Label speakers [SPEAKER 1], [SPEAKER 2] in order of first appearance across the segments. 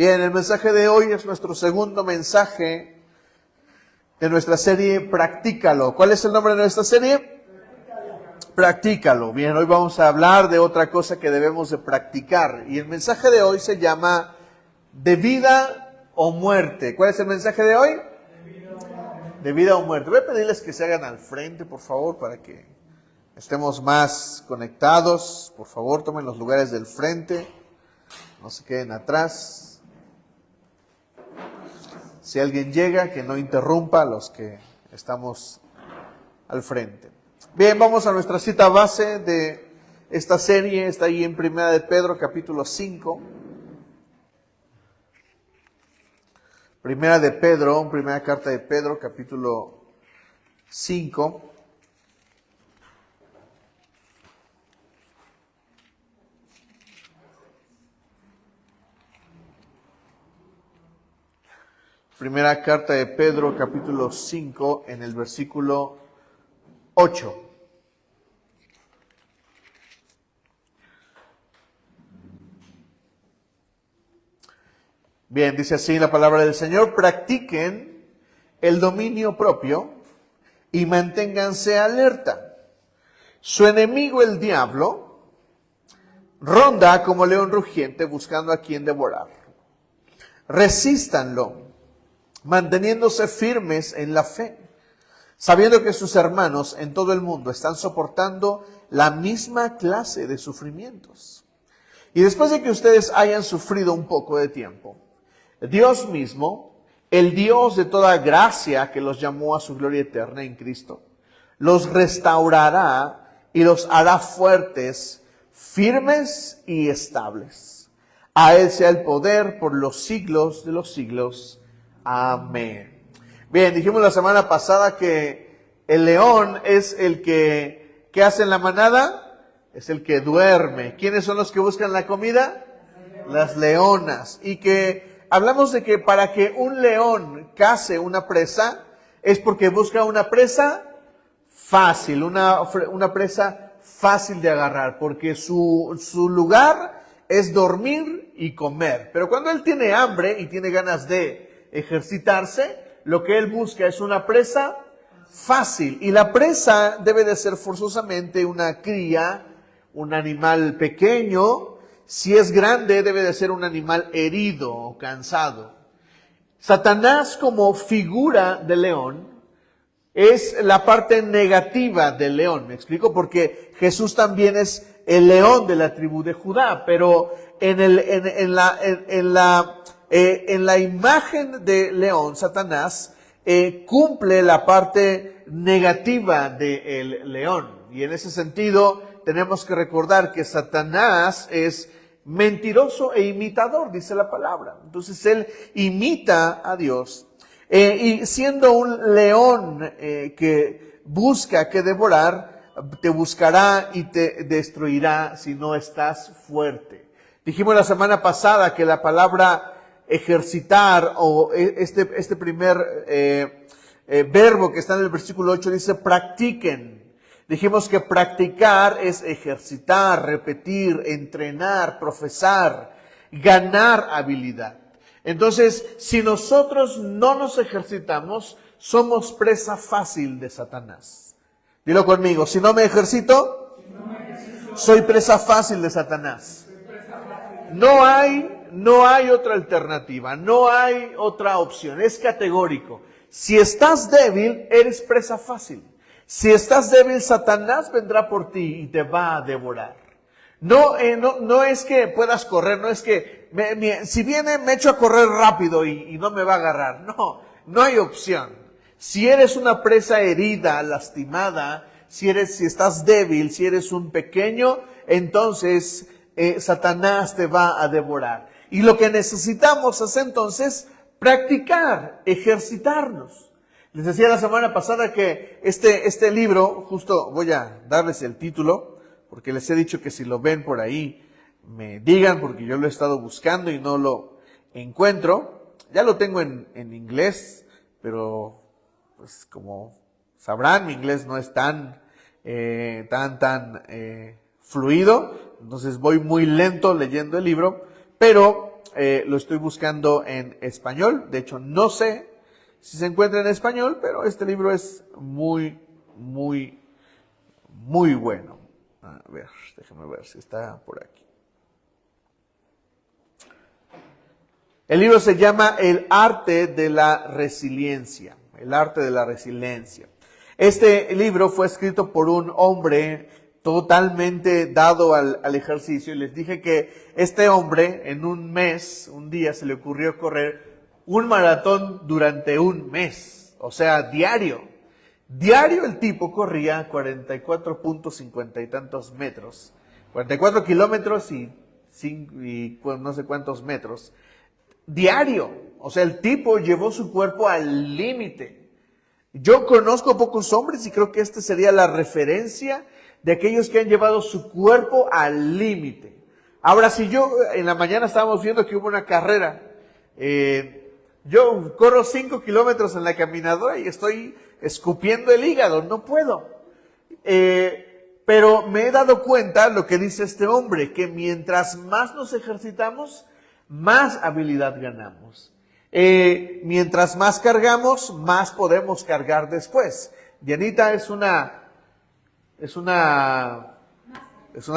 [SPEAKER 1] Bien, el mensaje de hoy es nuestro segundo mensaje de nuestra serie Practícalo. ¿Cuál es el nombre de nuestra serie? Practícalo. Bien, hoy vamos a hablar de otra cosa que debemos de practicar. Y el mensaje de hoy se llama De vida o muerte. ¿Cuál es el mensaje de hoy? De vida o muerte. Voy a pedirles que se hagan al frente, por favor, para que estemos más conectados. Por favor, tomen los lugares del frente. No se queden atrás. Si alguien llega, que no interrumpa a los que estamos al frente. Bien, vamos a nuestra cita base de esta serie. Está ahí en Primera de Pedro, capítulo 5. Primera carta de Pedro, capítulo 5. Primera carta de Pedro, capítulo 5, en el versículo 8. Bien, dice así la palabra del Señor: practiquen el dominio propio y manténganse alerta. Su enemigo, el diablo, ronda como león rugiente buscando a quien devorar. Resístanlo, manteniéndose firmes en la fe, sabiendo que sus hermanos en todo el mundo están soportando la misma clase de sufrimientos. Y después de que ustedes hayan sufrido un poco de tiempo, Dios mismo, el Dios de toda gracia que los llamó a su gloria eterna en Cristo, los restaurará y los hará fuertes, firmes y estables. A Él sea el poder por los siglos de los siglos. Amén. Bien, dijimos la semana pasada que el león es el que, ¿qué hace en la manada? Es el que duerme. ¿Quiénes son los que buscan la comida? Las leonas. Y que hablamos de que para que un león cace una presa, es porque busca una presa fácil, una presa fácil de agarrar, porque su lugar es dormir y comer. Pero cuando él tiene hambre y tiene ganas de ejercitarse, lo que él busca es una presa fácil. Y la presa debe de ser forzosamente una cría, un animal pequeño. Si es grande, debe de ser un animal herido o cansado. Satanás, como figura de león, es la parte negativa del león. ¿Me explico? Porque Jesús también es el león de la tribu de Judá, pero en la imagen de león, Satanás cumple la parte negativa del león. Y en ese sentido tenemos que recordar que Satanás es mentiroso e imitador, dice la palabra. Entonces él imita a Dios. Y siendo un león que busca que devorar, te buscará y te destruirá si no estás fuerte. Dijimos la semana pasada que la palabra ejercitar, o este primer verbo que está en el versículo 8 dice practiquen. Dijimos que practicar es ejercitar, repetir, entrenar, profesar, ganar habilidad. Entonces, si nosotros no nos ejercitamos, somos presa fácil de Satanás. Dilo conmigo: si no me ejercito, soy presa fácil de Satanás. No hay otra alternativa, no hay otra opción, es categórico. Si estás débil, eres presa fácil. Si estás débil, Satanás vendrá por ti y te va a devorar. No es que puedas correr, no es que si viene me echo a correr rápido y no me va a agarrar. No hay opción. Si eres una presa herida, lastimada, si estás débil, si eres un pequeño, entonces Satanás te va a devorar. Y lo que necesitamos es entonces practicar, ejercitarnos. Les decía la semana pasada que este libro, justo voy a darles el título, porque les he dicho que si lo ven por ahí, me digan, porque yo lo he estado buscando y no lo encuentro. Ya lo tengo en inglés, pero pues como sabrán, mi inglés no es tan fluido, entonces voy muy lento leyendo el libro, pero lo estoy buscando en español. De hecho, no sé si se encuentra en español, pero este libro es muy, muy, muy bueno. A ver, déjame ver si está por aquí. El libro se llama El arte de la resiliencia. El arte de la resiliencia. Este libro fue escrito por un hombre totalmente dado al ejercicio. Y les dije que este hombre en un mes, un día, se le ocurrió correr un maratón durante un mes. O sea, diario. Diario el tipo corría 44.50 y tantos metros. 44 kilómetros y no sé cuántos metros. Diario. O sea, el tipo llevó su cuerpo al límite. Yo conozco pocos hombres y creo que esta sería la referencia de aquellos que han llevado su cuerpo al límite. Ahora, si yo en la mañana estábamos viendo que hubo una carrera, yo corro 5 kilómetros en la caminadora y estoy escupiendo el hígado, no puedo. Pero me he dado cuenta lo que dice este hombre, que mientras más nos ejercitamos, más habilidad ganamos. Mientras más cargamos, más podemos cargar después. Dianita es una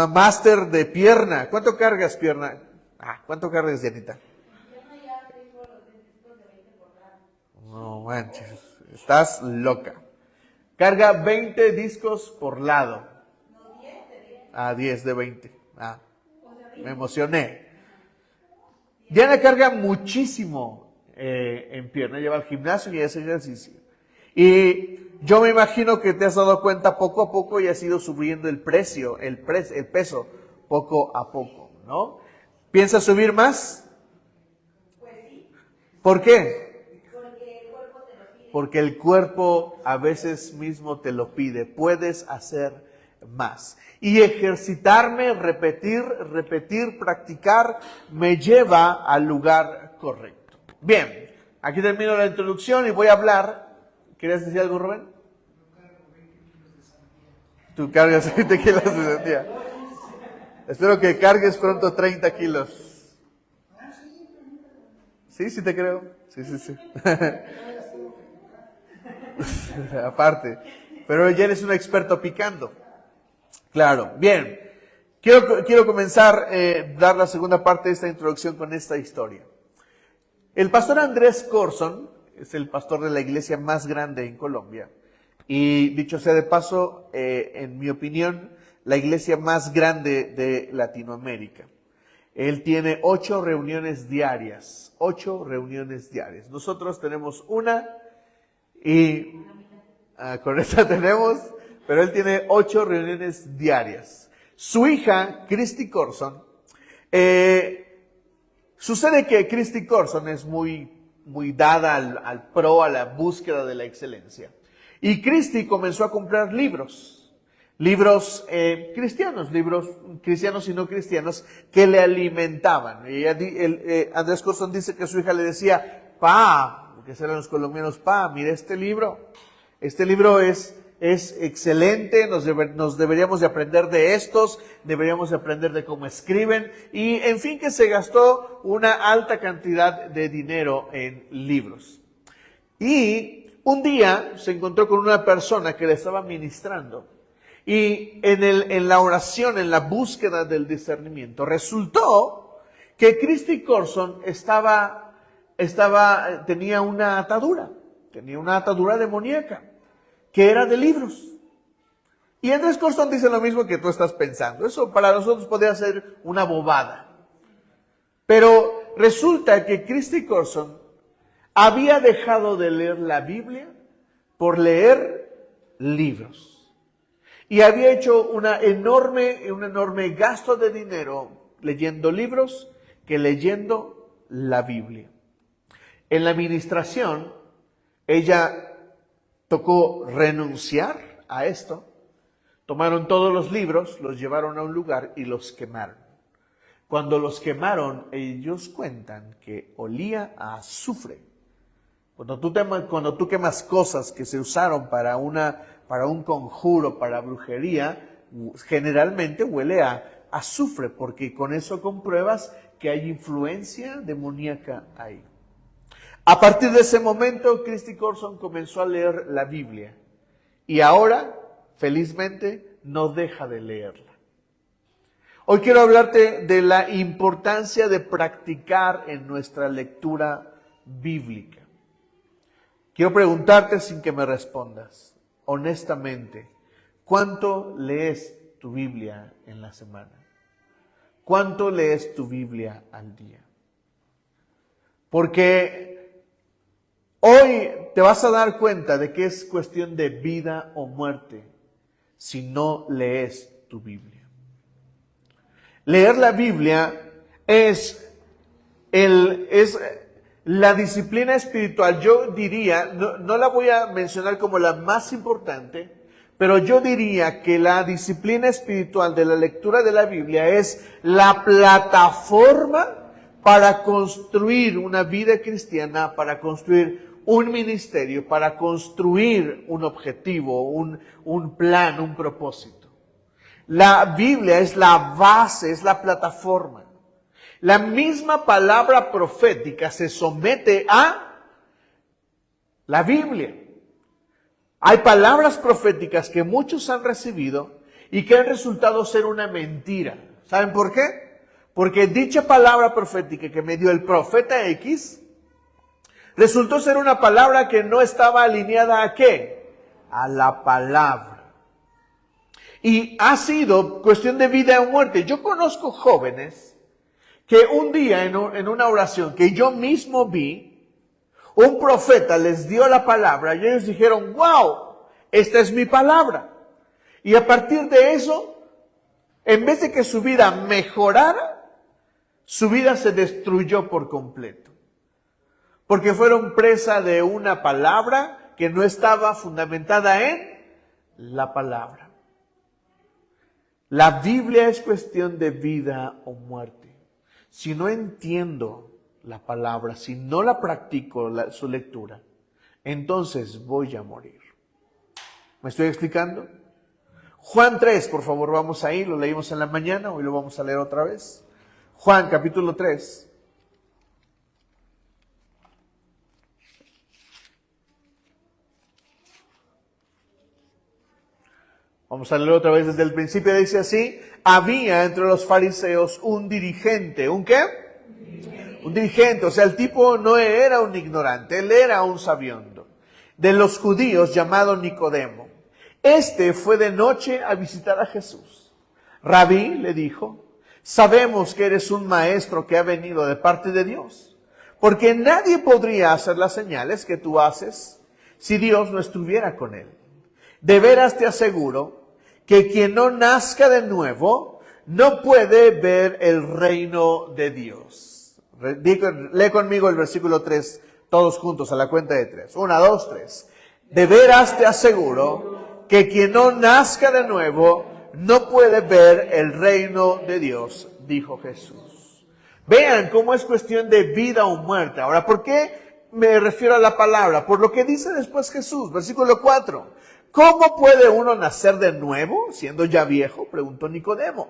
[SPEAKER 1] máster de pierna. ¿Cuánto cargas, pierna? ¿Cuánto cargas, Dianita? No manches, estás loca. Carga 20 discos por lado. 10 de 20. Me emocioné. Diana carga muchísimo en pierna, lleva al gimnasio y hace ejercicio. Y yo me imagino que te has dado cuenta poco a poco y has ido subiendo el peso poco a poco, ¿no? ¿Piensas subir más?
[SPEAKER 2] Pues sí.
[SPEAKER 1] ¿Por qué?
[SPEAKER 2] Porque el cuerpo te lo pide.
[SPEAKER 1] Porque el cuerpo a veces mismo te lo pide. Puedes hacer más. Y ejercitarme, repetir, practicar, me lleva al lugar correcto. Bien, aquí termino la introducción y voy a hablar. ¿Querías decir algo, Rubén? Tú cargas 20 kilos de sandía. Espero que cargues pronto 30 kilos. Sí, sí te creo. Sí. Aparte. Pero ya eres un experto picando. Claro, bien. Quiero comenzar, dar la segunda parte de esta introducción con esta historia. El pastor Andrés Corson es el pastor de la iglesia más grande en Colombia. Y dicho sea de paso, en mi opinión, la iglesia más grande de Latinoamérica. Él tiene 8 reuniones diarias. 8 reuniones diarias. Nosotros tenemos una y con esta tenemos, pero él tiene 8 reuniones diarias. Su hija, Christy Corson, sucede que Christy Corson es muy dada a la búsqueda de la excelencia. Y Christy comenzó a comprar libros cristianos y no cristianos, que le alimentaban. Andrés Corson dice que su hija le decía, porque eran los colombianos, mira este libro es excelente, nos deberíamos de aprender de estos, deberíamos de aprender de cómo escriben, y en fin, que se gastó una alta cantidad de dinero en libros. Y un día se encontró con una persona que le estaba ministrando, y en la oración, en la búsqueda del discernimiento, resultó que Christy Corson tenía una atadura demoníaca, que era de libros. Y Andrés Corson dice lo mismo que tú estás pensando. Eso para nosotros podría ser una bobada. Pero resulta que Christy Corson había dejado de leer la Biblia por leer libros. Y había hecho un enorme gasto de dinero leyendo libros que leyendo la Biblia. En la administración, ella tocó renunciar a esto. Tomaron todos los libros, los llevaron a un lugar y los quemaron. Cuando los quemaron, ellos cuentan que olía a azufre. Cuando tú quemas cosas que se usaron para un conjuro, para brujería, generalmente huele a azufre, porque con eso compruebas que hay influencia demoníaca ahí. A partir de ese momento, Christy Corson comenzó a leer la Biblia y ahora, felizmente, no deja de leerla. Hoy quiero hablarte de la importancia de practicar en nuestra lectura bíblica. Quiero preguntarte sin que me respondas, honestamente, ¿cuánto lees tu Biblia en la semana? ¿Cuánto lees tu Biblia al día? Porque hoy te vas a dar cuenta de que es cuestión de vida o muerte si no lees tu Biblia. Leer la Biblia es la disciplina espiritual. Yo diría, no la voy a mencionar como la más importante, pero yo diría que la disciplina espiritual de la lectura de la Biblia es la plataforma para construir una vida cristiana, para construir un ministerio, para construir un objetivo, un plan, un propósito. La Biblia es la base, es la plataforma. La misma palabra profética se somete a la Biblia. Hay palabras proféticas que muchos han recibido y que han resultado ser una mentira. ¿Saben por qué? Porque dicha palabra profética que me dio el profeta X resultó ser una palabra que no estaba alineada ¿a qué? A la palabra. Y ha sido cuestión de vida o muerte. Yo conozco jóvenes que un día en una oración que yo mismo vi, un profeta les dio la palabra y ellos dijeron, wow, esta es mi palabra. Y a partir de eso, en vez de que su vida mejorara, su vida se destruyó por completo. Porque fueron presa de una palabra que no estaba fundamentada en la palabra. La Biblia es cuestión de vida o muerte. Si no entiendo la palabra, si no la practico su lectura, entonces voy a morir. ¿Me estoy explicando? Juan 3, por favor, vamos ahí, lo leímos en la mañana, hoy lo vamos a leer otra vez. Juan capítulo 3. Vamos a leer otra vez desde el principio, dice así, había entre los fariseos un dirigente, ¿un qué? Un dirigente, o sea, el tipo no era un ignorante, él era un sabiondo, de los judíos llamado Nicodemo. Este fue de noche a visitar a Jesús. Rabí, le dijo, sabemos que eres un maestro que ha venido de parte de Dios, porque nadie podría hacer las señales que tú haces si Dios no estuviera con él. De veras te aseguro que quien no nazca de nuevo no puede ver el reino de Dios. Lee conmigo el versículo 3, todos juntos a la cuenta de 3. 1, 2, 3. De veras te aseguro que quien no nazca de nuevo no puede ver el reino de Dios, dijo Jesús. Vean cómo es cuestión de vida o muerte. Ahora, ¿por qué me refiero a la palabra? Por lo que dice después Jesús, versículo 4. ¿Cómo puede uno nacer de nuevo, siendo ya viejo?, preguntó Nicodemo.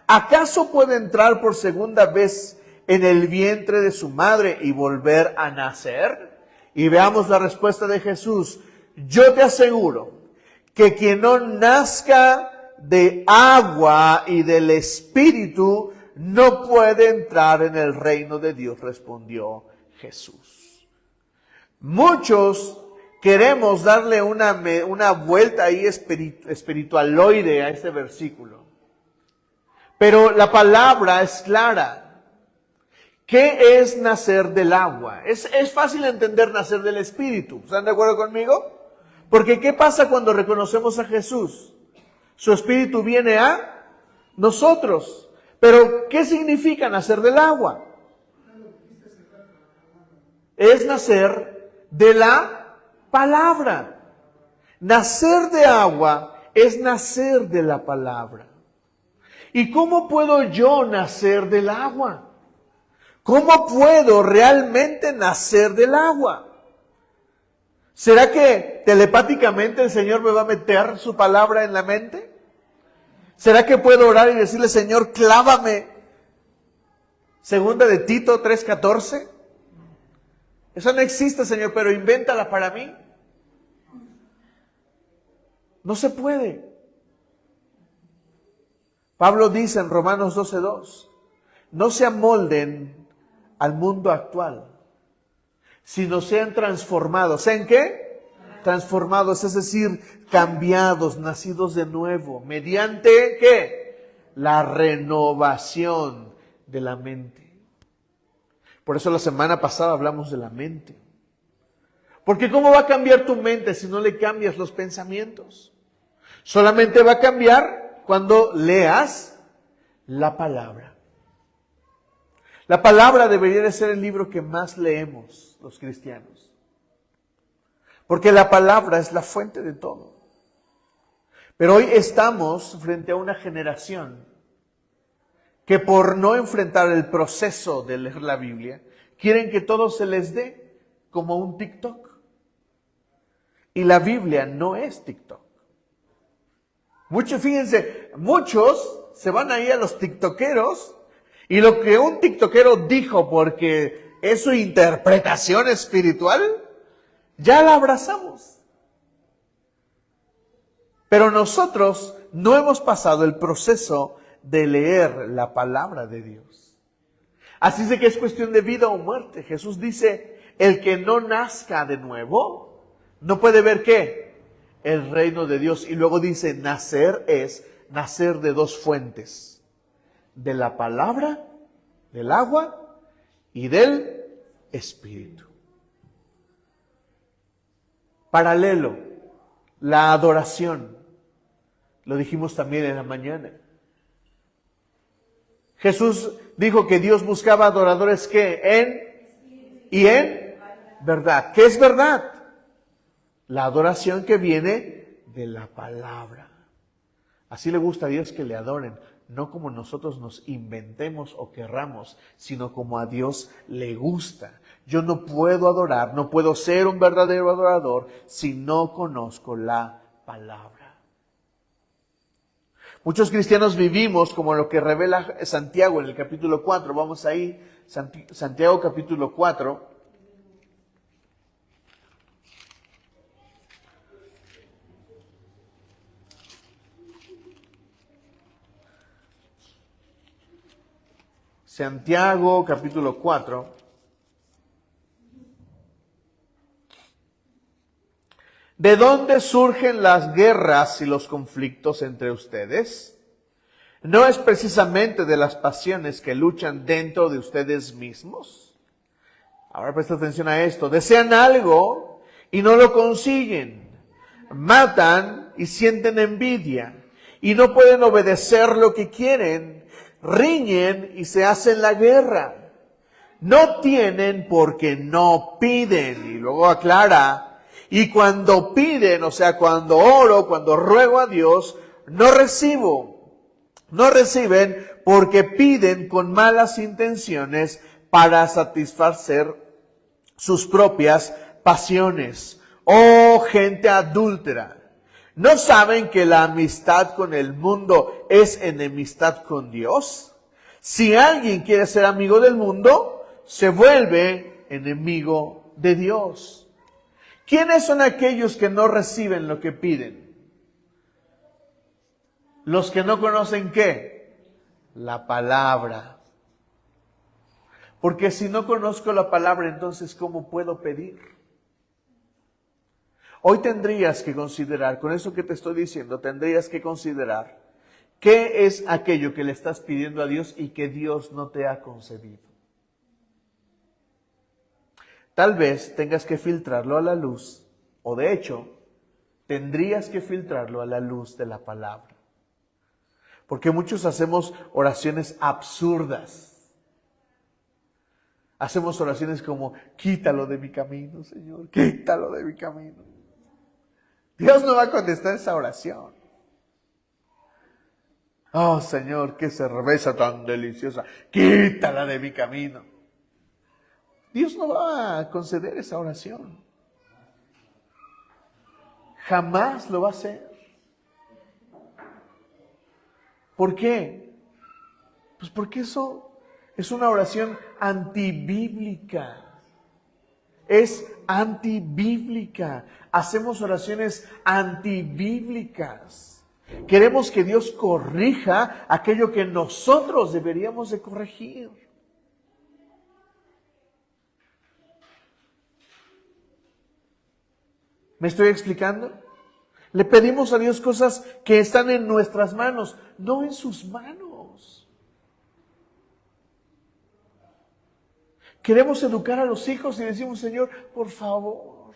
[SPEAKER 1] ¿Acaso puede entrar por segunda vez en el vientre de su madre y volver a nacer? Y veamos la respuesta de Jesús. Yo te aseguro que quien no nazca de agua y del Espíritu no puede entrar en el reino de Dios, respondió Jesús. Muchos queremos darle una vuelta ahí espiritualoide a este versículo. Pero la palabra es clara. ¿Qué es nacer del agua? Es fácil entender nacer del Espíritu. ¿Están de acuerdo conmigo? Porque ¿qué pasa cuando reconocemos a Jesús? Su Espíritu viene a nosotros. Pero ¿qué significa nacer del agua? Es nacer de la palabra. Nacer de agua es nacer de la palabra. ¿Y cómo puedo yo nacer del agua? ¿Cómo puedo realmente nacer del agua? ¿Será que telepáticamente el Señor me va a meter su palabra en la mente? ¿Será que puedo orar y decirle, Señor, clávame Segunda de Tito 3:14. Eso no existe, Señor, pero invéntala para mí. No se puede. Pablo dice en Romanos 12:2, no se amolden al mundo actual, sino sean transformados. ¿En qué? Transformados, es decir, cambiados, nacidos de nuevo, mediante ¿qué? La renovación de la mente. Por eso la semana pasada hablamos de la mente. Porque ¿cómo va a cambiar tu mente si no le cambias los pensamientos? Solamente va a cambiar cuando leas la palabra. La palabra debería de ser el libro que más leemos los cristianos. Porque la palabra es la fuente de todo. Pero hoy estamos frente a una generación que por no enfrentar el proceso de leer la Biblia, quieren que todo se les dé como un TikTok. Y la Biblia no es TikTok. Fíjense, muchos se van ahí a los tiktokeros y lo que un tiktokero dijo porque es su interpretación espiritual, ya la abrazamos. Pero nosotros no hemos pasado el proceso de leer la palabra de Dios. Así es de que es cuestión de vida o muerte. Jesús dice, el que no nazca de nuevo, no puede ver ¿qué? El reino de Dios. Y luego dice, nacer es nacer de dos fuentes. De la palabra, del agua y del Espíritu. Paralelo, la adoración. Lo dijimos también en la mañana. Jesús dijo que Dios buscaba adoradores ¿qué? En verdad. ¿Qué es verdad? La adoración que viene de la palabra. Así le gusta a Dios que le adoren, no como nosotros nos inventemos o querramos, sino como a Dios le gusta. Yo no puedo adorar, no puedo ser un verdadero adorador si no conozco la palabra. Muchos cristianos vivimos como lo que revela Santiago en el capítulo 4. Vamos ahí, Santiago capítulo 4. Santiago capítulo 4. ¿De dónde surgen las guerras y los conflictos entre ustedes? ¿No es precisamente de las pasiones que luchan dentro de ustedes mismos? Ahora presta atención a esto. Desean algo y no lo consiguen. Matan y sienten envidia y no pueden obedecer lo que quieren. Riñen y se hacen la guerra. No tienen porque no piden. Y luego aclara. Y cuando piden, o sea, cuando oro, cuando ruego a Dios, no reciben porque piden con malas intenciones para satisfacer sus propias pasiones. Oh, gente adúltera, ¿no saben que la amistad con el mundo es enemistad con Dios? Si alguien quiere ser amigo del mundo, se vuelve enemigo de Dios. ¿Quiénes son aquellos que no reciben lo que piden? Los que no conocen ¿qué? La palabra. Porque si no conozco la palabra, entonces ¿cómo puedo pedir? Hoy tendrías que considerar, con eso que te estoy diciendo, tendrías que considerar qué es aquello que le estás pidiendo a Dios y que Dios no te ha concedido. Tal vez tengas que filtrarlo a la luz, o de hecho, tendrías que filtrarlo a la luz de la palabra. Porque muchos hacemos oraciones absurdas. Hacemos oraciones como, quítalo de mi camino, Señor, quítalo de mi camino. Dios no va a contestar esa oración. Oh, Señor, qué cerveza tan deliciosa, quítala de mi camino. Dios no va a conceder esa oración. Jamás lo va a hacer. ¿Por qué? Pues porque eso Es una oración antibíblica. Es antibíblica. Hacemos oraciones antibíblicas. Queremos que Dios corrija aquello que nosotros deberíamos de corregir. ¿Me estoy explicando? Le pedimos a Dios cosas que están en nuestras manos, no en sus manos. Queremos educar a los hijos y decimos, Señor, por favor,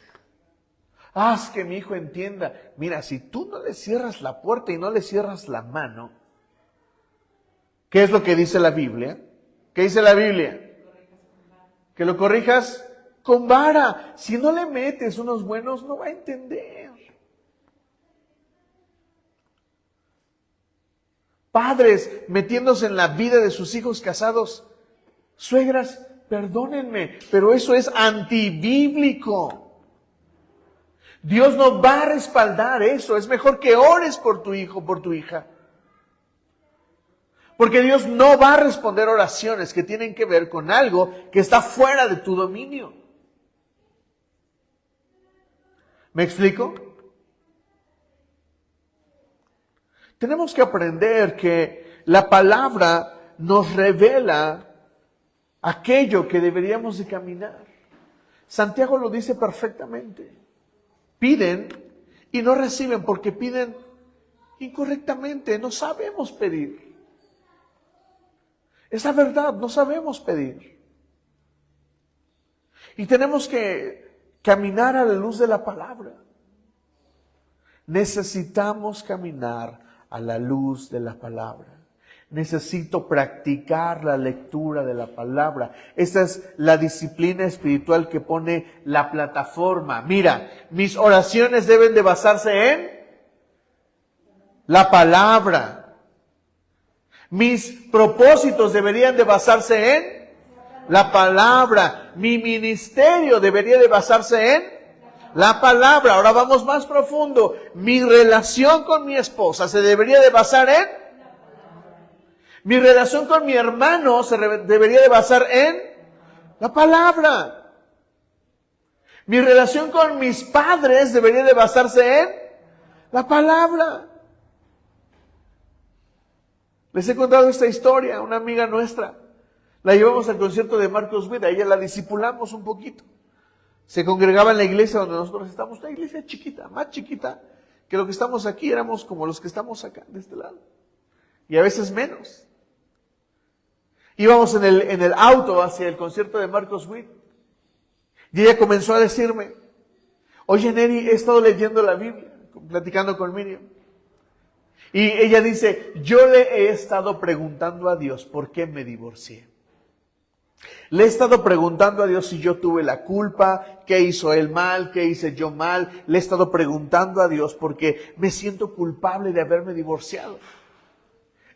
[SPEAKER 1] haz que mi hijo entienda. Mira, si tú no le cierras la puerta y no le cierras la mano, ¿qué es lo que dice la Biblia? ¿Qué dice la Biblia? Que lo corrijas con vara. Si no le metes unos buenos, no va a entender. Padres metiéndose en la vida de sus hijos casados. Suegras, perdónenme, pero eso es antibíblico. Dios no va a respaldar eso. Es mejor que ores por tu hijo, por tu hija. Porque Dios no va a responder oraciones que tienen que ver con algo que está fuera de tu dominio. ¿Me explico? Tenemos que aprender que la palabra nos revela aquello que deberíamos de caminar. Santiago lo dice perfectamente. Piden y no reciben porque piden incorrectamente. No sabemos pedir. Es la verdad, no sabemos pedir. Y tenemos que caminar a la luz de la palabra. Necesitamos caminar a la luz de la palabra. Necesito practicar la lectura de la palabra. Esa es la disciplina espiritual que pone la plataforma. Mira, mis oraciones deben de basarse en la palabra. Mis propósitos deberían de basarse en la palabra. Mi ministerio debería de basarse en la palabra. Ahora vamos más profundo. Mi relación con mi esposa se debería de basar en mi relación con mi hermano se debería de basar en la palabra. Mi relación con mis padres debería de basarse en la palabra. Les he contado esta historia, una amiga nuestra. La llevamos al concierto de Marcos Witt, a ella la discipulamos un poquito. Se congregaba en la iglesia donde nosotros estamos, una iglesia chiquita, más chiquita que lo que estamos aquí, éramos como los que estamos acá, de este lado. Y a veces menos. Íbamos en el auto hacia el concierto de Marcos Witt. Y ella comenzó a decirme, oye Neri, he estado leyendo la Biblia, platicando con Miriam. Y ella dice, yo le he estado preguntando a Dios por qué me divorcié. Le he estado preguntando a Dios si yo tuve la culpa, qué hizo él mal, qué hice yo mal. Le he estado preguntando a Dios porque me siento culpable de haberme divorciado.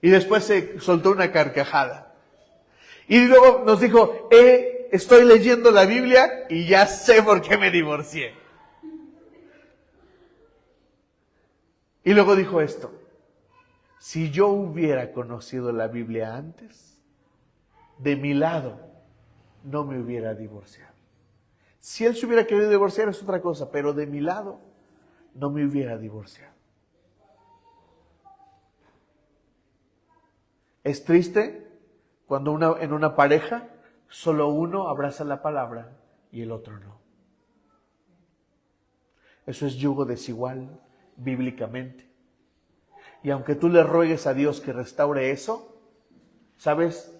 [SPEAKER 1] Y después se soltó una carcajada. Y luego nos dijo, estoy leyendo la Biblia y ya sé por qué me divorcié. Y luego dijo esto, si yo hubiera conocido la Biblia antes, de mi lado no me hubiera divorciado. Si él se hubiera querido divorciar es otra cosa, pero de mi lado no me hubiera divorciado. Es triste cuando en una pareja solo uno abraza la palabra y el otro no. Eso es yugo desigual bíblicamente. Y aunque tú le ruegues a Dios que restaure eso, ¿sabes?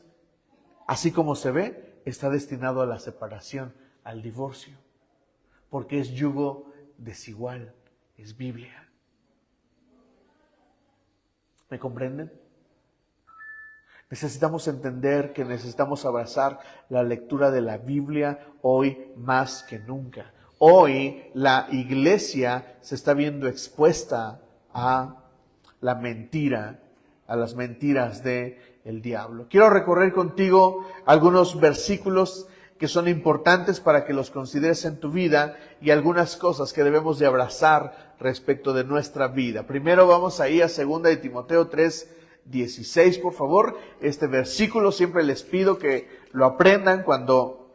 [SPEAKER 1] Así como se ve, está destinado a la separación, al divorcio. Porque es yugo desigual, es Biblia. ¿Me comprenden? Necesitamos entender que necesitamos abrazar la lectura de la Biblia hoy más que nunca. Hoy la iglesia se está viendo expuesta a la mentira, a las mentiras del diablo. Quiero recorrer contigo algunos versículos que son importantes para que los consideres en tu vida y algunas cosas que debemos de abrazar respecto de nuestra vida. Primero vamos ahí a 2 de Timoteo 3, 16, por favor. Este versículo siempre les pido que lo aprendan cuando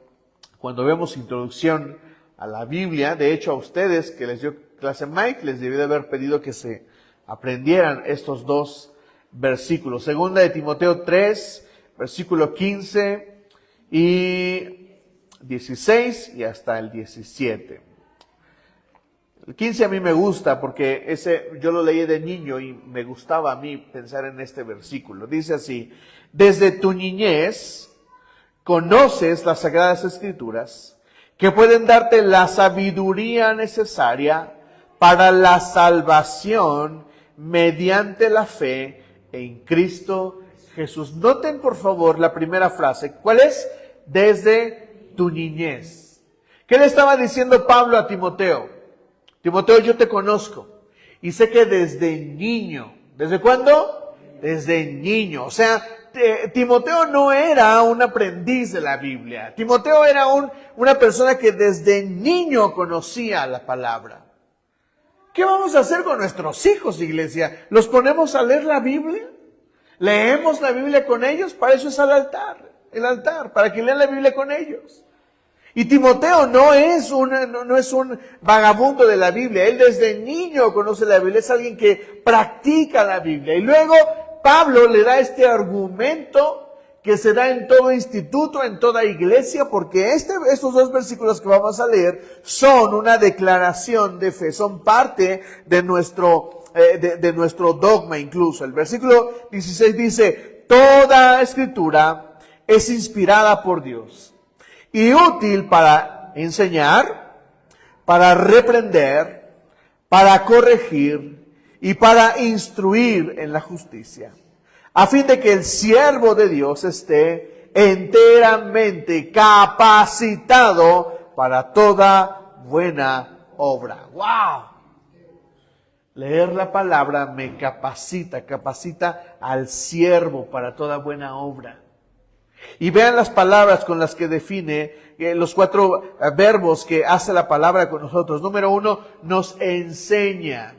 [SPEAKER 1] vemos introducción a la Biblia. De hecho, a ustedes que les dio clase Mike, les debí de haber pedido que se aprendieran estos dos versículos. Segunda de Timoteo 3, versículo 15 y 16 y hasta el 17. El 15 a mí me gusta porque yo lo leí de niño y me gustaba a mí pensar en este versículo. Dice así: desde tu niñez conoces las Sagradas Escrituras que pueden darte la sabiduría necesaria para la salvación mediante la fe en Cristo Jesús. Noten por favor la primera frase. ¿Cuál es? Desde tu niñez. ¿Qué le estaba diciendo Pablo a Timoteo? Timoteo, yo te conozco y sé que desde niño. ¿Desde cuándo? Desde niño. O sea, Timoteo no era un aprendiz de la Biblia. Timoteo era una persona que desde niño conocía la palabra. ¿Qué vamos a hacer con nuestros hijos, iglesia? ¿Los ponemos a leer la Biblia? ¿Leemos la Biblia con ellos? Para eso es el altar, para que lean la Biblia con ellos. Y Timoteo no es un vagabundo de la Biblia. Él desde niño conoce la Biblia. Es alguien que practica la Biblia. Y luego Pablo le da este argumento que se da en todo instituto, en toda iglesia, porque estos dos versículos que vamos a leer son una declaración de fe. Son parte de nuestro dogma incluso. El versículo 16 dice: toda escritura es inspirada por Dios y útil para enseñar, para reprender, para corregir y para instruir en la justicia, a fin de que el siervo de Dios esté enteramente capacitado para toda buena obra. ¡Wow! Leer la palabra me capacita al siervo para toda buena obra. Y vean las palabras con las que define los 4 verbos que hace la palabra con nosotros. Número 1, nos enseña.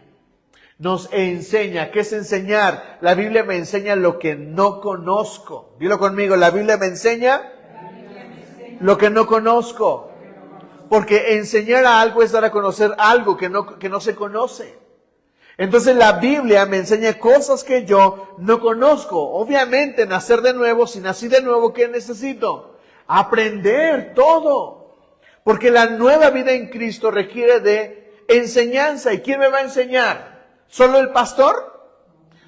[SPEAKER 1] Nos enseña. ¿Qué es enseñar? La Biblia me enseña lo que no conozco. Dilo conmigo, la Biblia me enseña lo que no conozco. Porque enseñar a algo es dar a conocer algo que no se conoce. Entonces la Biblia me enseña cosas que yo no conozco. Obviamente, nacer de nuevo, si nací de nuevo, ¿qué necesito? Aprender todo. Porque la nueva vida en Cristo requiere de enseñanza. ¿Y quién me va a enseñar? ¿Solo el pastor?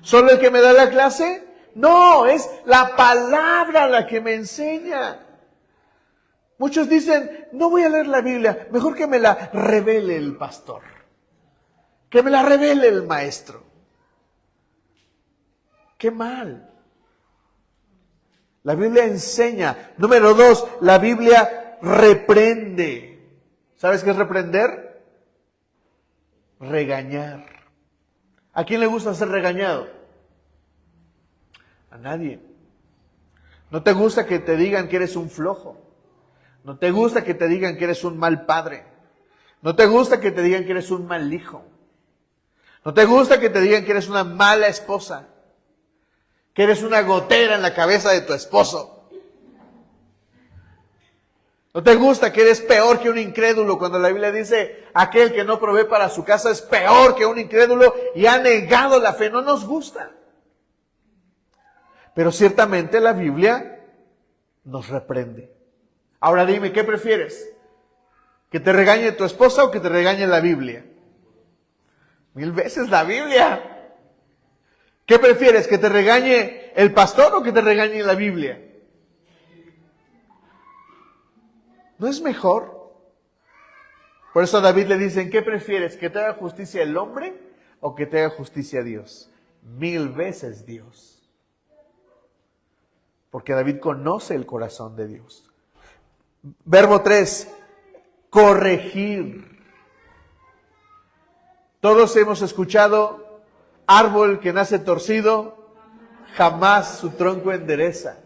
[SPEAKER 1] ¿Solo el que me da la clase? No, es la palabra la que me enseña. Muchos dicen, no voy a leer la Biblia, mejor que me la revele el pastor. Que me la revele el maestro. ¡Qué mal! La Biblia enseña. Número 2, la Biblia reprende. ¿Sabes qué es reprender? Regañar. ¿A quién le gusta ser regañado? A nadie. ¿No te gusta que te digan que eres un flojo? ¿No te gusta que te digan que eres un mal padre? ¿No te gusta que te digan que eres un mal hijo? ¿No te gusta que te digan que eres una mala esposa? Que eres una gotera en la cabeza de tu esposo. ¿No te gusta que eres peor que un incrédulo cuando la Biblia dice aquel que no provee para su casa es peor que un incrédulo y ha negado la fe? No nos gusta. Pero ciertamente la Biblia nos reprende. Ahora dime, ¿qué prefieres? ¿Que te regañe tu esposa o que te regañe la Biblia? 1000 veces la Biblia. ¿Qué prefieres? ¿Que te regañe el pastor o que te regañe la Biblia? ¿No es mejor? Por eso a David le dicen, ¿qué prefieres? ¿Que te haga justicia el hombre o que te haga justicia Dios? 1000 veces Dios. Porque David conoce el corazón de Dios. Verbo 3, corregir. Todos hemos escuchado, árbol que nace torcido, jamás su tronco endereza.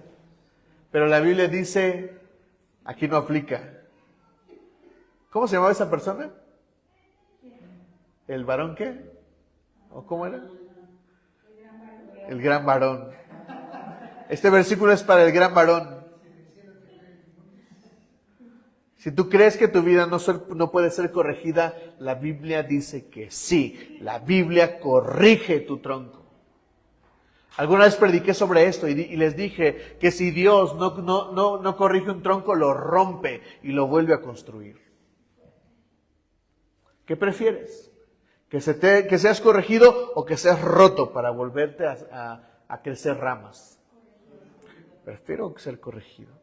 [SPEAKER 1] Pero la Biblia dice, aquí no aplica. ¿Cómo se llamaba esa persona? ¿El varón qué? ¿O cómo era? El gran varón. Este versículo es para el gran varón. Si tú crees que tu vida no puede ser corregida, la Biblia dice que sí. La Biblia corrige tu tronco. Alguna vez prediqué sobre esto y les dije que si Dios no corrige un tronco, lo rompe y lo vuelve a construir. ¿Qué prefieres? ¿Que seas corregido o que seas roto para volverte a crecer ramas? Prefiero ser corregido.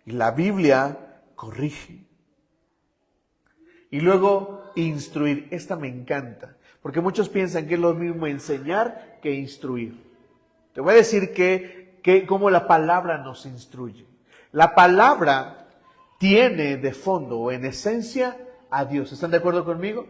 [SPEAKER 1] Y la Biblia corrige. Y luego instruir. Esta me encanta. Porque muchos piensan que es lo mismo enseñar que instruir. Te voy a decir cómo la palabra nos instruye. La palabra tiene de fondo o en esencia a Dios. ¿Están de acuerdo conmigo?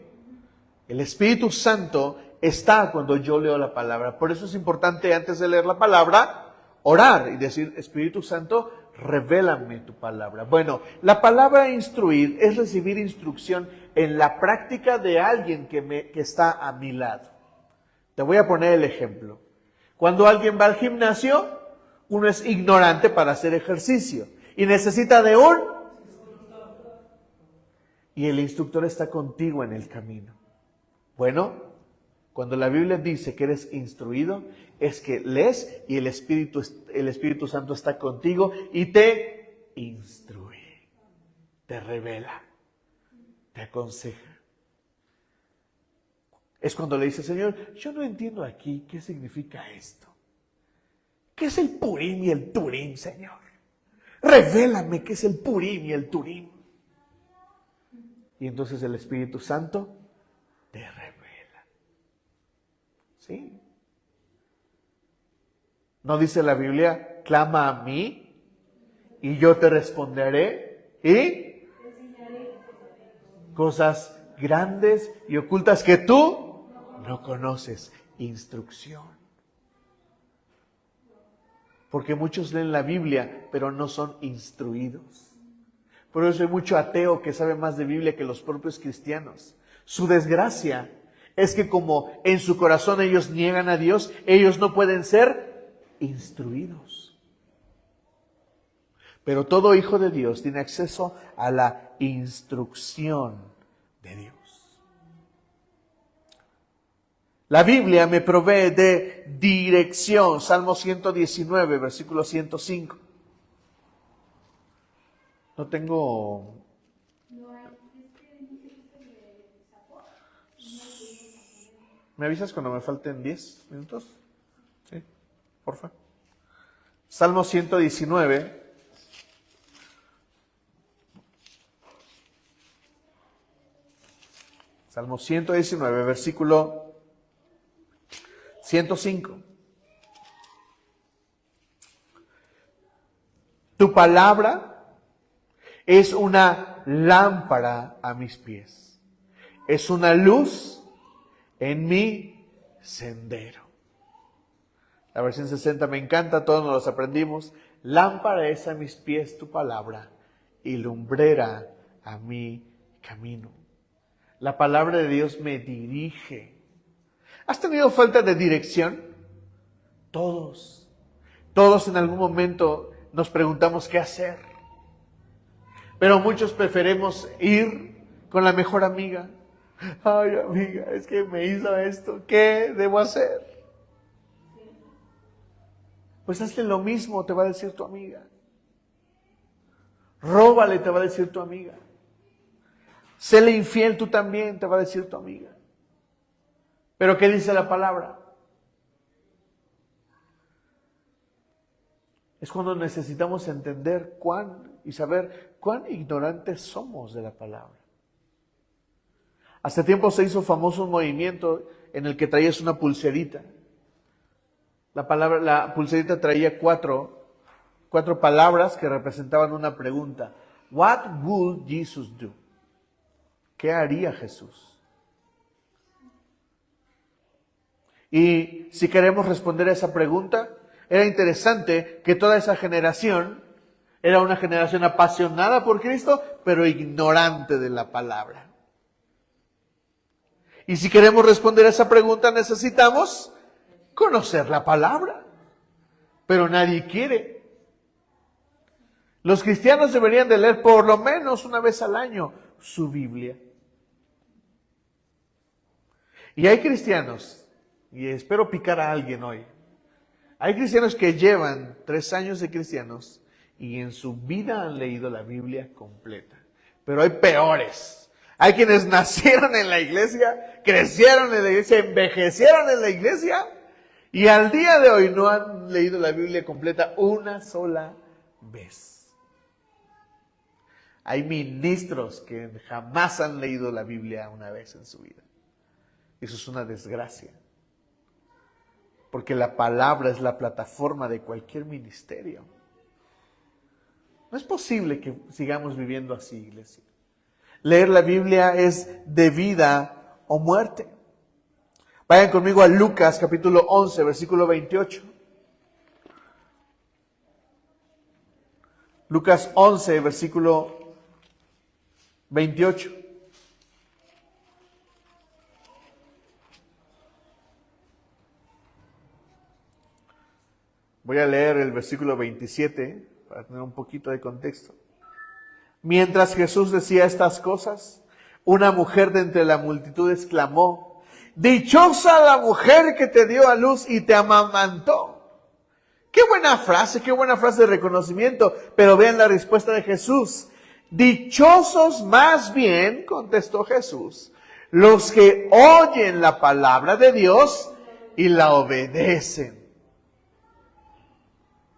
[SPEAKER 1] El Espíritu Santo está cuando yo leo la palabra. Por eso es importante antes de leer la palabra, orar y decir, Espíritu Santo, revélame tu palabra. Bueno, la palabra instruir es recibir instrucción en la práctica de alguien que está a mi lado. Te voy a poner el ejemplo. Cuando alguien va al gimnasio, uno es ignorante para hacer ejercicio y necesita de un... Y el instructor está contigo en el camino. Bueno, cuando la Biblia dice que eres instruido, es que lees y el Espíritu Santo está contigo y te instruye, te revela, te aconseja. Es cuando le dice, Señor, yo no entiendo aquí qué significa esto. ¿Qué es el Purim y el Turim, Señor? Revélame qué es el Purim y el Turim. Y entonces el Espíritu Santo te revela. ¿Sí? ¿No dice la Biblia, clama a mí y yo te responderé y cosas grandes y ocultas que tú no conoces? Instrucción. Porque muchos leen la Biblia, pero no son instruidos. Por eso hay mucho ateo que sabe más de Biblia que los propios cristianos. Su desgracia es que como en su corazón ellos niegan a Dios, ellos no pueden ser instruidos. Pero todo hijo de Dios tiene acceso a la instrucción de Dios. La Biblia me provee de dirección. Salmo 119, versículo 105. No tengo... ¿Me avisas cuando me falten 10 minutos? Sí, porfa. Salmo 119. Salmo 119, versículo 105. Tu palabra es una lámpara a mis pies. Es una luz en mi sendero. La versión 60 me encanta, todos nos los aprendimos. Lámpara es a mis pies tu palabra y lumbrera a mi camino. La palabra de Dios me dirige. ¿Has tenido falta de dirección? Todos en algún momento nos preguntamos qué hacer. Pero muchos preferimos ir con la mejor amiga. Ay, amiga, es que me hizo esto. ¿Qué debo hacer? Pues hazle lo mismo, te va a decir tu amiga. Róbale, te va a decir tu amiga. Séle infiel tú también, te va a decir tu amiga. Pero ¿qué dice la palabra? Es cuando necesitamos entender y saber cuán ignorantes somos de la palabra. Hace tiempo se hizo famoso un movimiento en el que traías una pulserita. La pulserita traía cuatro palabras que representaban una pregunta. What would Jesus do? ¿Qué haría Jesús? Y si queremos responder a esa pregunta, era interesante que toda esa generación era una generación apasionada por Cristo, pero ignorante de la palabra. Y si queremos responder a esa pregunta, necesitamos conocer la palabra, pero nadie quiere. Los cristianos deberían de leer por lo menos una vez al año su Biblia. Y hay cristianos, y espero picar a alguien hoy, hay cristianos que llevan 3 años de cristianos y en su vida han leído la Biblia completa. Pero hay peores. Hay quienes nacieron en la iglesia, crecieron en la iglesia, envejecieron en la iglesia y al día de hoy no han leído la Biblia completa una sola vez. Hay ministros que jamás han leído la Biblia una vez en su vida. Eso es una desgracia. Porque la palabra es la plataforma de cualquier ministerio. No es posible que sigamos viviendo así, iglesia. Leer la Biblia es de vida o muerte. Vayan conmigo a Lucas capítulo 11, versículo 28. Lucas 11, versículo 28. Voy a leer el versículo 27 para tener un poquito de contexto. Mientras Jesús decía estas cosas, una mujer de entre la multitud exclamó: dichosa la mujer que te dio a luz y te amamantó. Qué buena frase de reconocimiento. Pero vean la respuesta de Jesús. Dichosos más bien, contestó Jesús, los que oyen la palabra de Dios y la obedecen.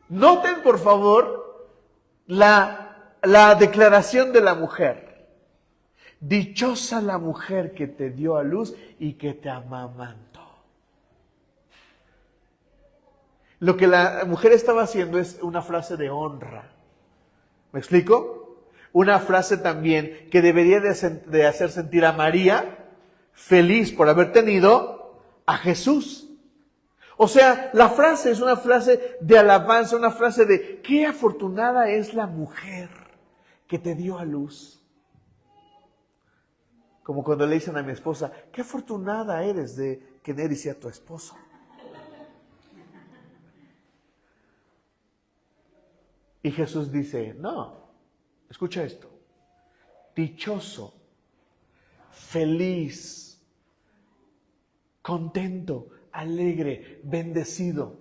[SPEAKER 1] Noten, por favor, la declaración de la mujer. Dichosa la mujer que te dio a luz y que te amamantó. Lo que la mujer estaba haciendo es una frase de honra. ¿Me explico? Una frase también que debería de hacer sentir a María feliz por haber tenido a Jesús. O sea, la frase es una frase de alabanza, una frase de qué afortunada es la mujer que te dio a luz. Como cuando le dicen a mi esposa, qué afortunada eres de que Neri sea tu esposo. Y Jesús dice, no, escucha esto, dichoso, feliz, contento, alegre, bendecido,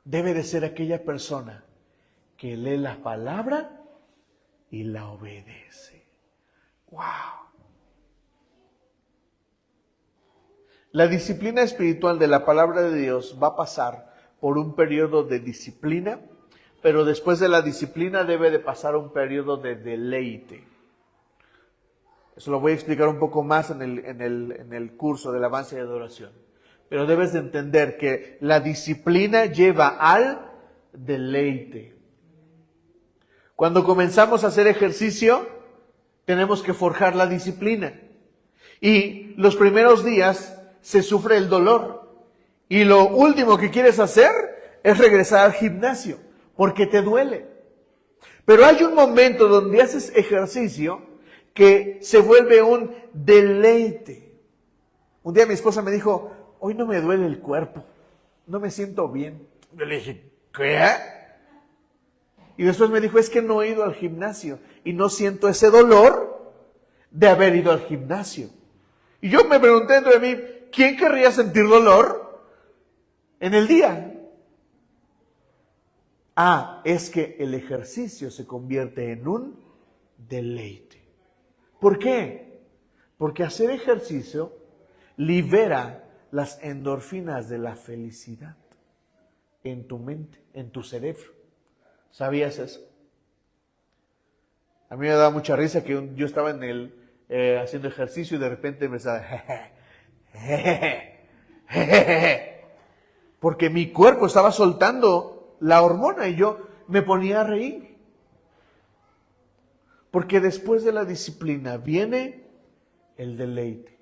[SPEAKER 1] debe de ser aquella persona que lee la palabra y la obedece. ¡Wow! La disciplina espiritual de la palabra de Dios va a pasar por un periodo de disciplina, pero después de la disciplina debe de pasar un periodo de deleite. Eso lo voy a explicar un poco más en el curso de alabanza y adoración. Pero debes de entender que la disciplina lleva al deleite. Cuando comenzamos a hacer ejercicio, tenemos que forjar la disciplina. Y los primeros días se sufre el dolor. Y lo último que quieres hacer es regresar al gimnasio, porque te duele. Pero hay un momento donde haces ejercicio que se vuelve un deleite. Un día mi esposa me dijo, hoy no me duele el cuerpo, no me siento bien. Yo le dije, ¿qué? Y después me dijo, es que no he ido al gimnasio y no siento ese dolor de haber ido al gimnasio. Y yo me pregunté dentro de mí, ¿quién querría sentir dolor en el día? Es que el ejercicio se convierte en un deleite. ¿Por qué? Porque hacer ejercicio libera las endorfinas de la felicidad en tu mente, en tu cerebro. ¿Sabías eso? A mí me daba mucha risa que yo estaba haciendo ejercicio y de repente me estaba porque mi cuerpo estaba soltando la hormona y yo me ponía a reír. Porque después de la disciplina viene el deleite.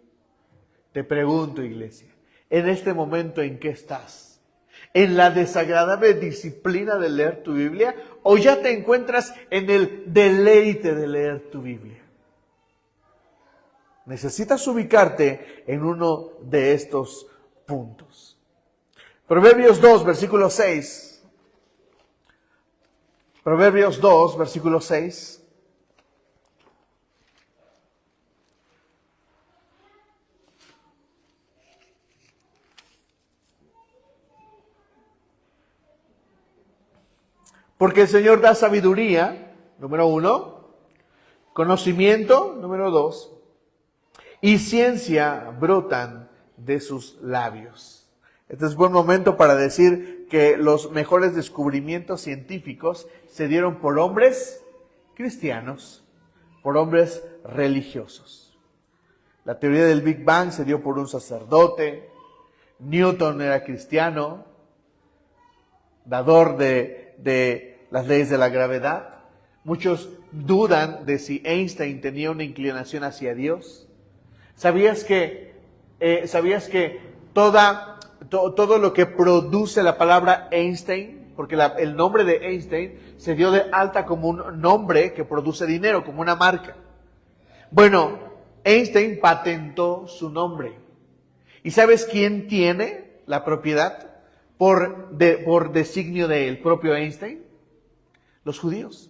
[SPEAKER 1] Te pregunto, iglesia, en este momento, ¿en qué estás? ¿En la desagradable disciplina de leer tu Biblia? ¿O ya te encuentras en el deleite de leer tu Biblia? Necesitas ubicarte en uno de estos puntos. Proverbios 2, versículo 6. Proverbios 2, versículo 6. Porque el Señor da sabiduría, número 1, conocimiento, número 2, y ciencia brotan de sus labios. Este es buen momento para decir que los mejores descubrimientos científicos se dieron por hombres cristianos, por hombres religiosos. La teoría del Big Bang se dio por un sacerdote. Newton era cristiano, dador de las leyes de la gravedad. Muchos dudan de si Einstein tenía una inclinación hacia Dios. ¿Sabías que todo lo que produce la palabra Einstein, porque el nombre de Einstein se dio de alta como un nombre que produce dinero, como una marca? Bueno, Einstein patentó su nombre. ¿Y sabes quién tiene la propiedad por designio del propio Einstein? Los judíos.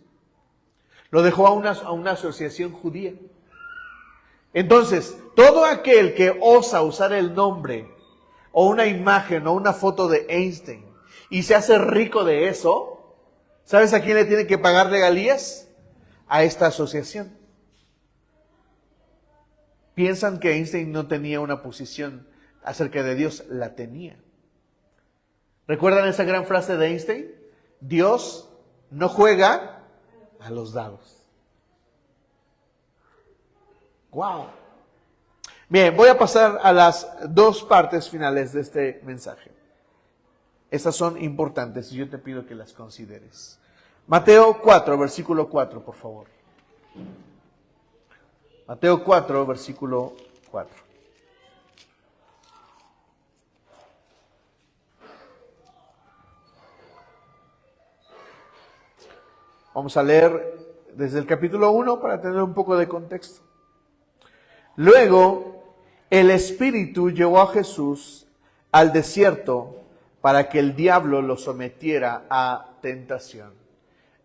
[SPEAKER 1] Lo dejó a una asociación judía. Entonces, todo aquel que osa usar el nombre o una imagen o una foto de Einstein y se hace rico de eso, ¿sabes a quién le tiene que pagar regalías? A esta asociación. Piensan que Einstein no tenía una posición acerca de Dios, la tenía. ¿Recuerdan esa gran frase de Einstein? Dios no juega a los dados. ¡Wow! Bien, voy a pasar a las dos partes finales de este mensaje. Estas son importantes y yo te pido que las consideres. Mateo 4, versículo 4, por favor. Mateo 4, versículo 4. Vamos a leer desde el capítulo 1 para tener un poco de contexto. Luego, el Espíritu llevó a Jesús al desierto para que el diablo lo sometiera a tentación.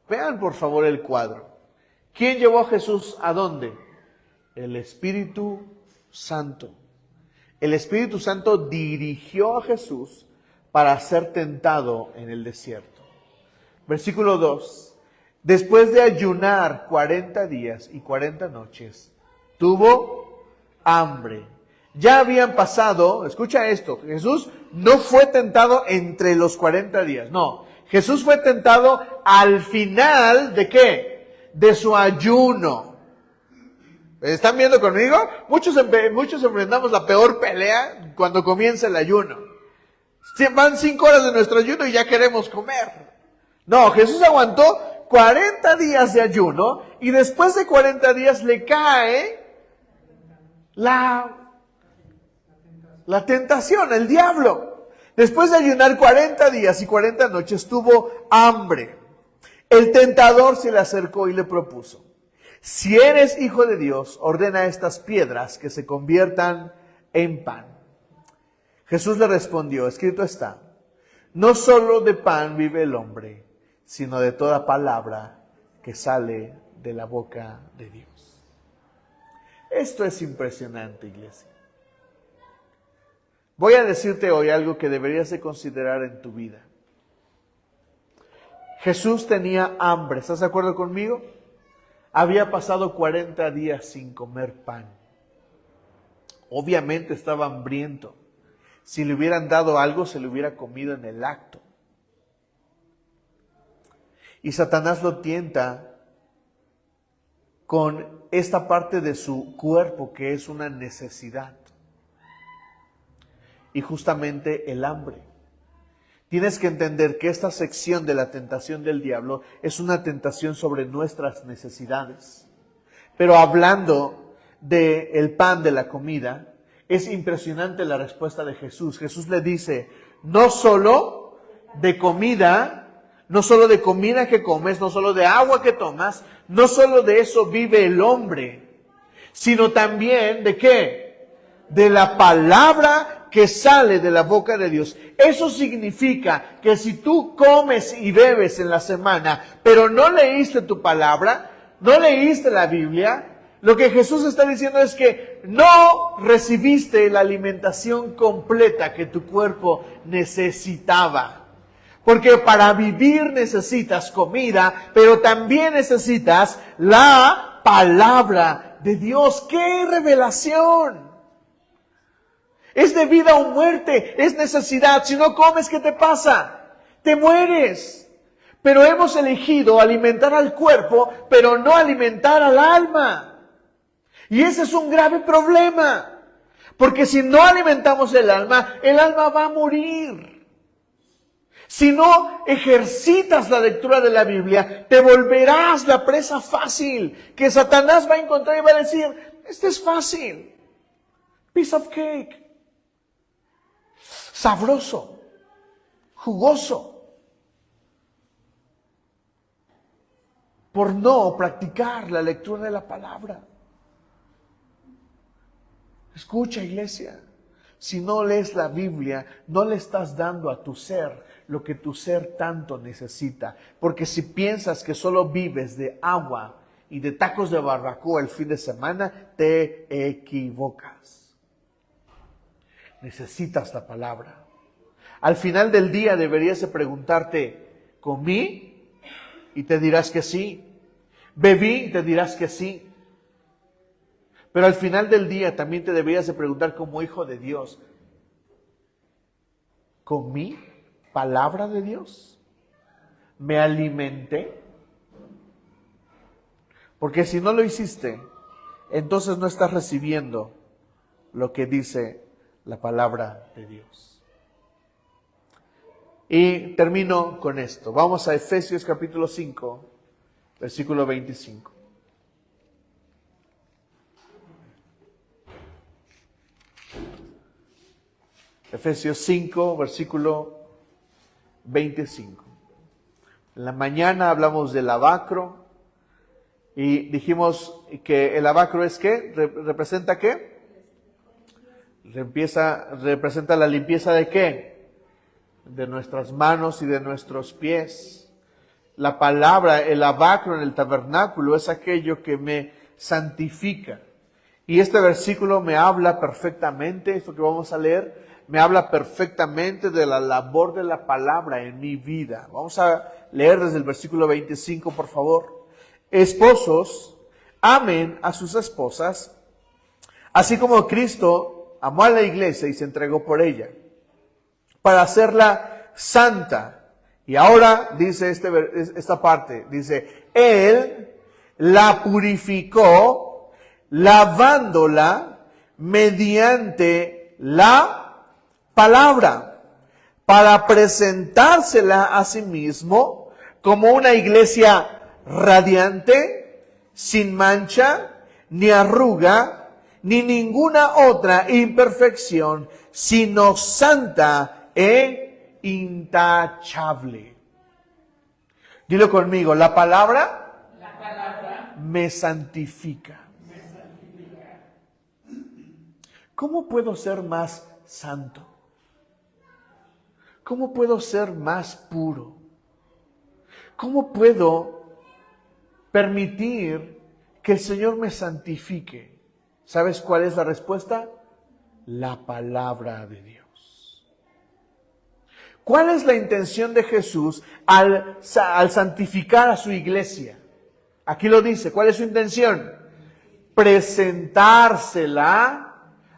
[SPEAKER 1] Vean por favor el cuadro. ¿Quién llevó a Jesús a dónde? El Espíritu Santo. El Espíritu Santo dirigió a Jesús para ser tentado en el desierto. Versículo 2. Después de ayunar 40 días y 40 noches, tuvo hambre. Ya habían pasado, escucha esto, Jesús no fue tentado entre los 40 días, no. Jesús fue tentado al final ¿de qué? De su ayuno. ¿Están viendo conmigo? Muchos enfrentamos la peor pelea cuando comienza el ayuno. Van 5 horas de nuestro ayuno y ya queremos comer. No, Jesús aguantó 40 días de ayuno y después de 40 días le cae la tentación, el diablo. Después de ayunar 40 días y 40 noches tuvo hambre. El tentador se le acercó y le propuso: si eres hijo de Dios, ordena a estas piedras que se conviertan en pan. Jesús le respondió: escrito está, no solo de pan vive el hombre, sino de toda palabra que sale de la boca de Dios. Esto es impresionante, iglesia. Voy a decirte hoy algo que deberías de considerar en tu vida. Jesús tenía hambre, ¿estás de acuerdo conmigo? Había pasado 40 días sin comer pan. Obviamente estaba hambriento. Si le hubieran dado algo, se lo hubiera comido en el acto. Y Satanás lo tienta con esta parte de su cuerpo que es una necesidad. Y justamente el hambre. Tienes que entender que esta sección de la tentación del diablo es una tentación sobre nuestras necesidades. Pero hablando del pan, de la comida, es impresionante la respuesta de Jesús. Jesús le dice: no solo de comida que comes, no solo de agua que tomas, no solo de eso vive el hombre, sino también ¿de qué? De la palabra que sale de la boca de Dios. Eso significa que si tú comes y bebes en la semana, pero no leíste tu palabra, no leíste la Biblia, lo que Jesús está diciendo es que no recibiste la alimentación completa que tu cuerpo necesitaba. Porque para vivir necesitas comida, pero también necesitas la palabra de Dios. ¡Qué revelación! Es de vida o muerte, es necesidad. Si no comes, ¿qué te pasa? Te mueres. Pero hemos elegido alimentar al cuerpo, pero no alimentar al alma. Y ese es un grave problema. Porque si no alimentamos el alma va a morir. Si no ejercitas la lectura de la Biblia, te volverás la presa fácil que Satanás va a encontrar y va a decir, este es fácil. Piece of cake. Sabroso. Jugoso. Por no practicar la lectura de la palabra. Escucha, iglesia. Si no lees la Biblia, no le estás dando a tu ser lo que tu ser tanto necesita. Porque si piensas que solo vives de agua y de tacos de barbacoa el fin de semana, te equivocas. Necesitas la palabra. Al final del día deberías de preguntarte, ¿comí? Y te dirás que sí. ¿Bebí? Y te dirás que sí. Pero al final del día también te deberías de preguntar como hijo de Dios, ¿comí palabra de Dios? ¿Me alimenté? Porque si no lo hiciste, entonces no estás recibiendo lo que dice la palabra de Dios. Y termino con esto. Vamos a Efesios capítulo 5, versículo 25. Efesios 5, versículo 25. En la mañana hablamos del lavacro y dijimos que el lavacro es ¿qué? ¿Representa qué? Representa la limpieza de ¿qué? De nuestras manos y de nuestros pies. La palabra, el lavacro en el tabernáculo es aquello que me santifica. Y este versículo me habla perfectamente, esto que vamos a leer, me habla perfectamente de la labor de la palabra en mi vida. Vamos a leer desde el versículo 25, por favor. Esposos, amen a sus esposas, así como Cristo amó a la iglesia y se entregó por ella, para hacerla santa. Y ahora dice esta parte, dice, Él la purificó, lavándola mediante la palabra, para presentársela a sí mismo como una iglesia radiante, sin mancha, ni arruga, ni ninguna otra imperfección, sino santa e intachable. Dilo conmigo, la palabra me santifica. ¿Cómo puedo ser más santo? ¿Cómo puedo ser más puro? ¿Cómo puedo permitir que el Señor me santifique? ¿Sabes cuál es la respuesta? La palabra de Dios. ¿Cuál es la intención de Jesús al santificar a su iglesia? Aquí lo dice, ¿cuál es su intención? Presentársela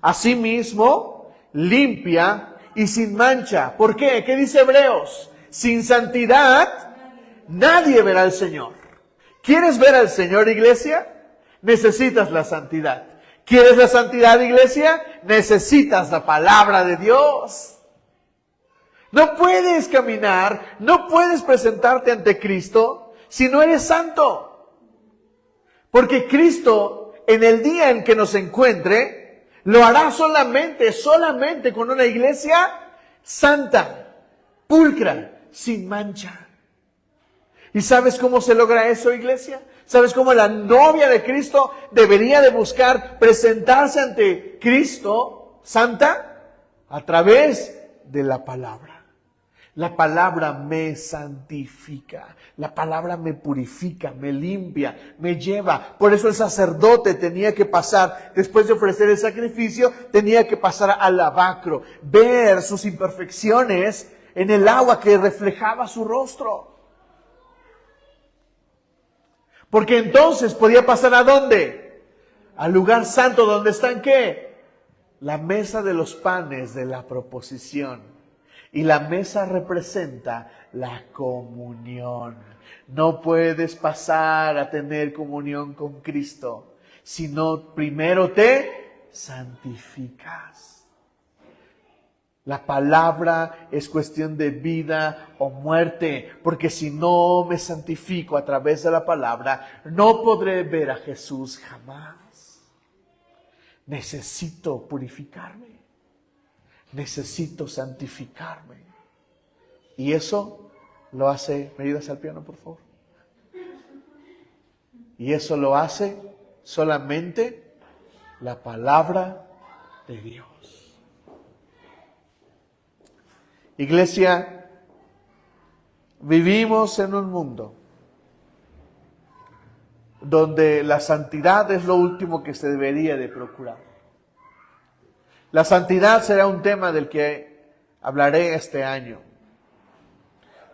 [SPEAKER 1] a sí mismo, limpia y sin mancha. ¿Por qué? ¿Qué dice Hebreos? Sin santidad nadie verá al Señor. ¿Quieres ver al Señor, iglesia? Necesitas la santidad. ¿Quieres la santidad, iglesia? Necesitas la palabra de Dios. No puedes caminar, no puedes presentarte ante Cristo si no eres santo. Porque Cristo, en el día en que nos encuentre, lo hará solamente con una iglesia santa, pulcra, sin mancha. ¿Y sabes cómo se logra eso, iglesia? ¿Sabes cómo la novia de Cristo debería de buscar presentarse ante Cristo santa? A través de la palabra. La palabra me santifica, la palabra me purifica, me limpia, me lleva. Por eso el sacerdote tenía que pasar, después de ofrecer el sacrificio, tenía que pasar al lavacro, ver sus imperfecciones en el agua que reflejaba su rostro. Porque entonces podía pasar ¿a dónde? Al lugar santo, donde están ¿qué? La mesa de los panes de la proposición. Y la mesa representa la comunión. No puedes pasar a tener comunión con Cristo si no primero te santificas. La palabra es cuestión de vida o muerte, porque si no me santifico a través de la palabra, no podré ver a Jesús jamás. Necesito purificarme. Necesito santificarme. Y eso lo hace, ¿me ayudas al piano, por favor? Y eso lo hace solamente la palabra de Dios. Iglesia, vivimos en un mundo donde la santidad es lo último que se debería de procurar. La santidad será un tema del que hablaré este año.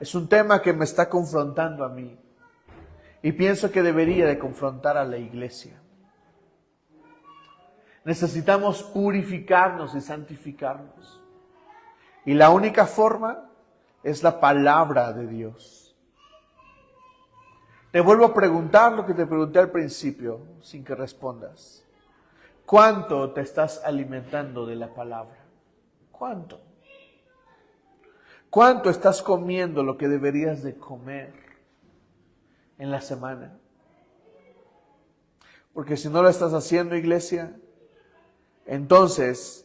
[SPEAKER 1] Es un tema que me está confrontando a mí y pienso que debería de confrontar a la iglesia. Necesitamos purificarnos y santificarnos. Y la única forma es la palabra de Dios. Te vuelvo a preguntar lo que te pregunté al principio, sin que respondas. ¿Cuánto te estás alimentando de la palabra? ¿Cuánto? ¿Cuánto estás comiendo lo que deberías de comer en la semana? Porque si no lo estás haciendo, iglesia, entonces,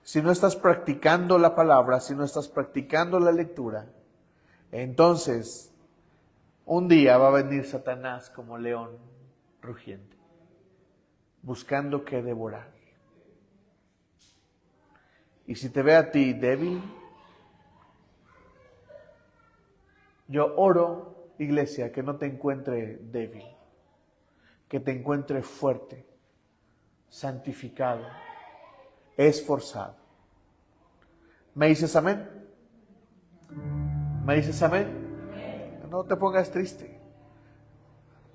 [SPEAKER 1] si no estás practicando la palabra, si no estás practicando la lectura, entonces un día va a venir Satanás como león rugiente, buscando qué devorar. Y si te ve a ti débil, yo oro, iglesia, que no te encuentre débil, que te encuentre fuerte, santificado, esforzado. ¿Me dices amén? ¿Me dices amén? No te pongas triste.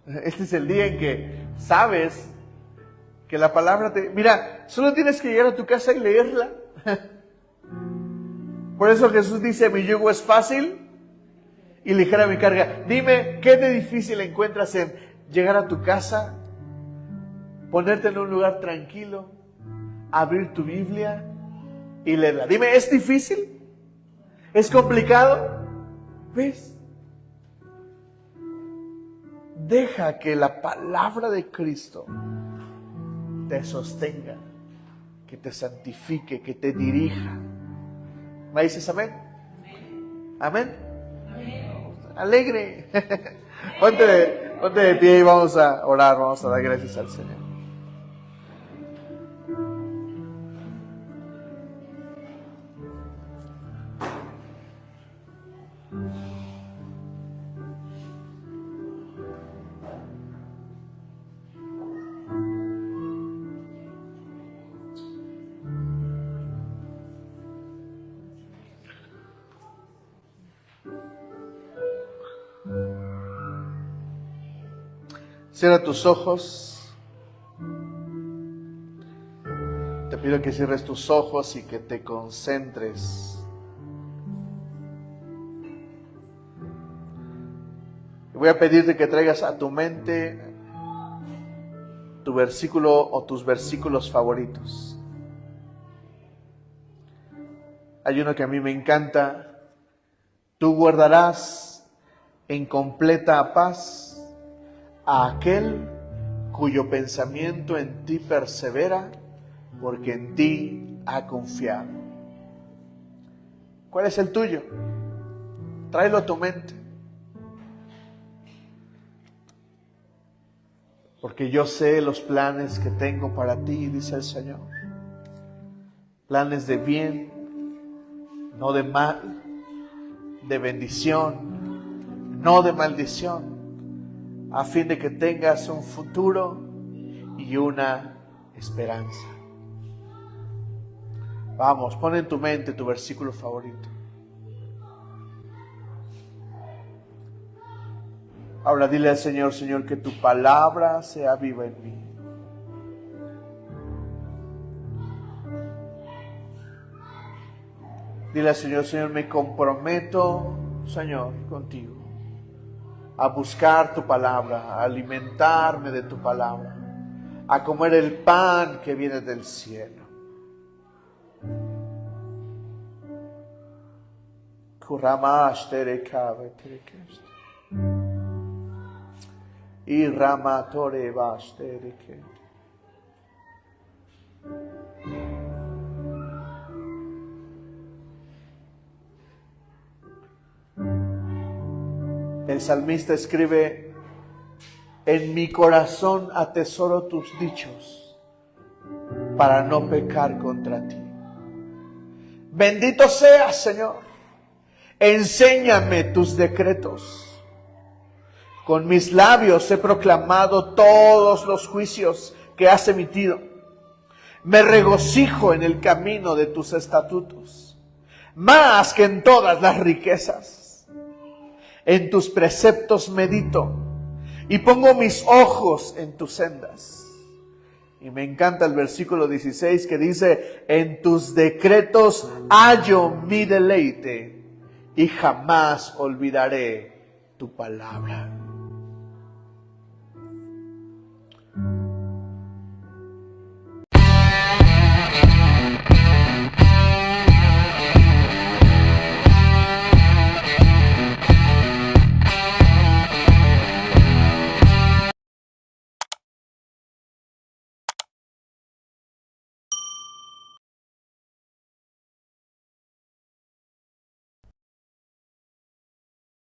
[SPEAKER 1] Este es el día en que sabes que la palabra te... Mira, solo tienes que llegar a tu casa y leerla. Por eso Jesús dice, mi yugo es fácil y ligera mi carga. Dime, ¿qué de difícil encuentras en llegar a tu casa, ponerte en un lugar tranquilo, abrir tu Biblia y leerla? Dime, ¿es difícil? ¿Es complicado? ¿Ves? Deja que la palabra de Cristo te sostenga, que te santifique, que te dirija. ¿Me dices amén? ¿Amén? Alegre. Ponte de pie y vamos a orar, vamos a dar gracias al Señor. Cierra tus ojos. Te pido que cierres tus ojos y que te concentres. Voy a pedirte que traigas a tu mente tu versículo o tus versículos favoritos. Hay uno que a mí me encanta. Tú guardarás en completa paz a aquel cuyo pensamiento en ti persevera, porque en ti ha confiado. ¿Cuál es el tuyo? Tráelo a tu mente. Porque yo sé los planes que tengo para ti, dice el Señor. planes de bien, no de mal, de bendición, no de maldición, a fin de que tengas un futuro y una esperanza. Vamos, pon en tu mente tu versículo favorito. Ahora dile al Señor, Señor, que tu palabra sea viva en mí. Dile al Señor, Señor, me comprometo, Señor, contigo, a buscar tu palabra, a alimentarme de tu palabra, a comer el pan que viene del cielo. Y ramatore bastere. El salmista escribe: en mi corazón atesoro tus dichos para no pecar contra ti. Bendito seas, Señor. Enséñame tus decretos. Con mis labios he proclamado todos los juicios que has emitido. Me regocijo en el camino de tus estatutos, más que en todas las riquezas. En tus preceptos medito y pongo mis ojos en tus sendas. Y me encanta el versículo 16 que dice: en tus decretos hallo mi deleite y jamás olvidaré tu palabra.